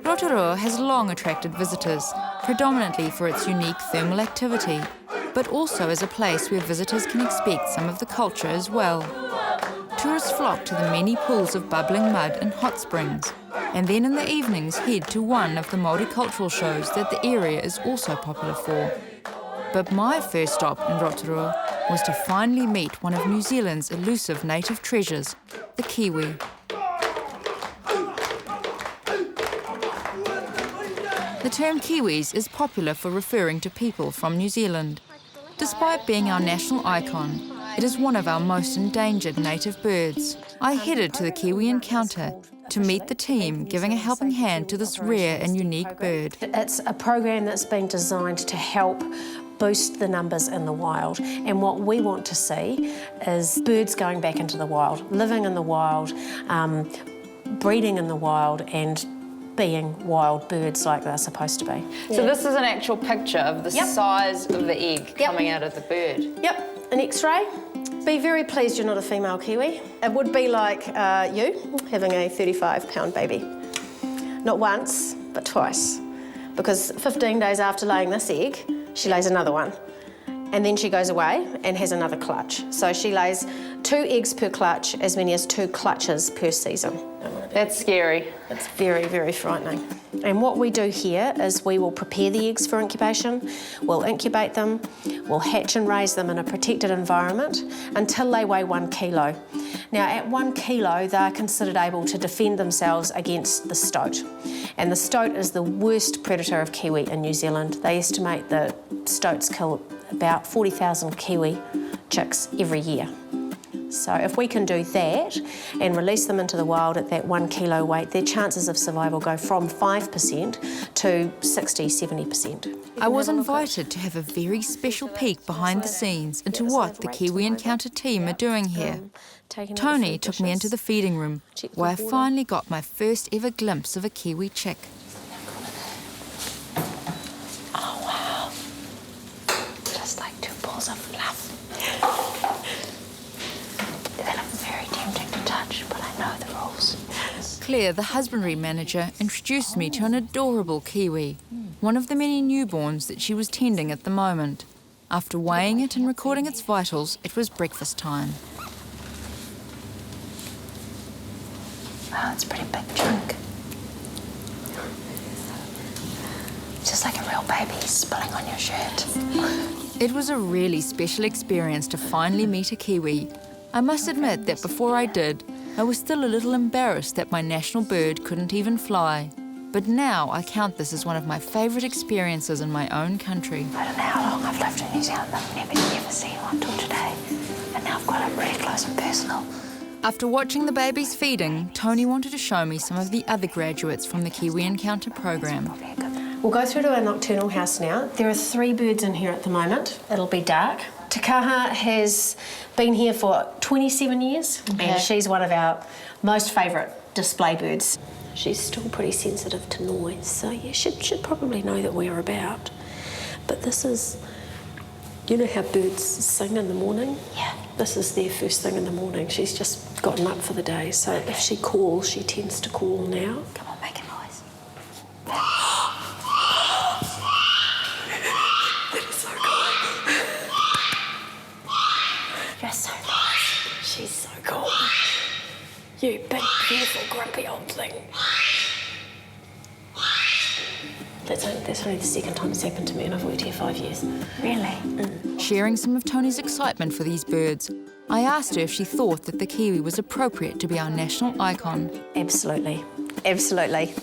Rotorua has long attracted visitors, predominantly for its unique thermal activity, but also as a place where visitors can expect some of the culture as well. Tourists flock to the many pools of bubbling mud and hot springs, and then in the evenings head to one of the multicultural shows that the area is also popular for. But my first stop in Rotorua was to finally meet one of New Zealand's elusive native treasures, the kiwi. The term Kiwis is popular for referring to people from New Zealand. Despite being our national icon, it is one of our most endangered native birds. I headed to the Kiwi Encounter to meet the team giving a helping hand to this rare and unique bird. It's a program that's been designed to help boost the numbers in the wild, and what we want to see is birds going back into the wild, living in the wild, breeding in the wild and being wild birds like they're supposed to be. So this is an actual picture of the size of the egg coming out of the bird? Yep, an X-ray. Be very pleased you're not a female kiwi. It would be like you having a 35-pound baby. Not once, but twice. Because 15 days after laying this egg, she lays another one. And then she goes away and has another clutch. So she lays 2 eggs per clutch, as many as 2 clutches per season. That's scary. It's very, very frightening. And what we do here is we will prepare the eggs for incubation, we'll incubate them, we'll hatch and raise them in a protected environment until they weigh 1 kilo. Now, at 1 kilo, they're considered able to defend themselves against the stoat. And the stoat is the worst predator of kiwi in New Zealand. They estimate that stoats kill about 40,000 kiwi chicks every year. So if we can do that and release them into the wild at that 1 kilo weight, their chances of survival go from 5% to 60, 70%. I was invited to have a very special peek behind the scenes into what the Kiwi Encounter team are doing here. Tony took me into the feeding room, where I finally got my first ever glimpse of a kiwi chick. Oh, wow. Just like 2 balls of fluff. They look very tempting to touch, but I know the rules. Claire, the husbandry manager, introduced me to an adorable kiwi, one of the many newborns that she was tending at the moment. After weighing it and recording its vitals, it was breakfast time. Wow, it's a pretty big chunk. Just like a real baby spilling on your shirt. It was a really special experience to finally meet a kiwi. I must admit that before I did, I was still a little embarrassed that my national bird couldn't even fly. But now I count this as one of my favourite experiences in my own country. I don't know how long I've lived in New Zealand. I've never seen one till today. And now I've got it really close and personal. After watching the babies feeding, Tony wanted to show me some of the other graduates from the Kiwi Encounter program. We'll go through to our Nocturnal House now. There are 3 birds in here at the moment. It'll be dark. Takaha has been here for 27 years, and she's one of our most favourite display birds. She's still pretty sensitive to noise, so yeah, should probably know that we're about. But this is, you know how birds sing in the morning? Yeah. This is their first thing in the morning. She's just gotten up for the day, so if she calls, she tends to call now. Come on, make a noise. That is so cool. You're so nice. She's so cool. You big, beautiful, grumpy old thing. That's only the second time it's happened to me, and I've worked here 5 years. Really? Sharing some of Tony's excitement for these birds, I asked her if she thought that the kiwi was appropriate to be our national icon. Absolutely. Absolutely.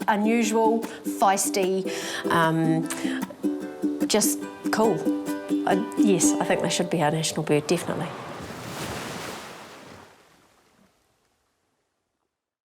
Unusual, feisty, just cool. Yes, I think they should be our national bird, definitely.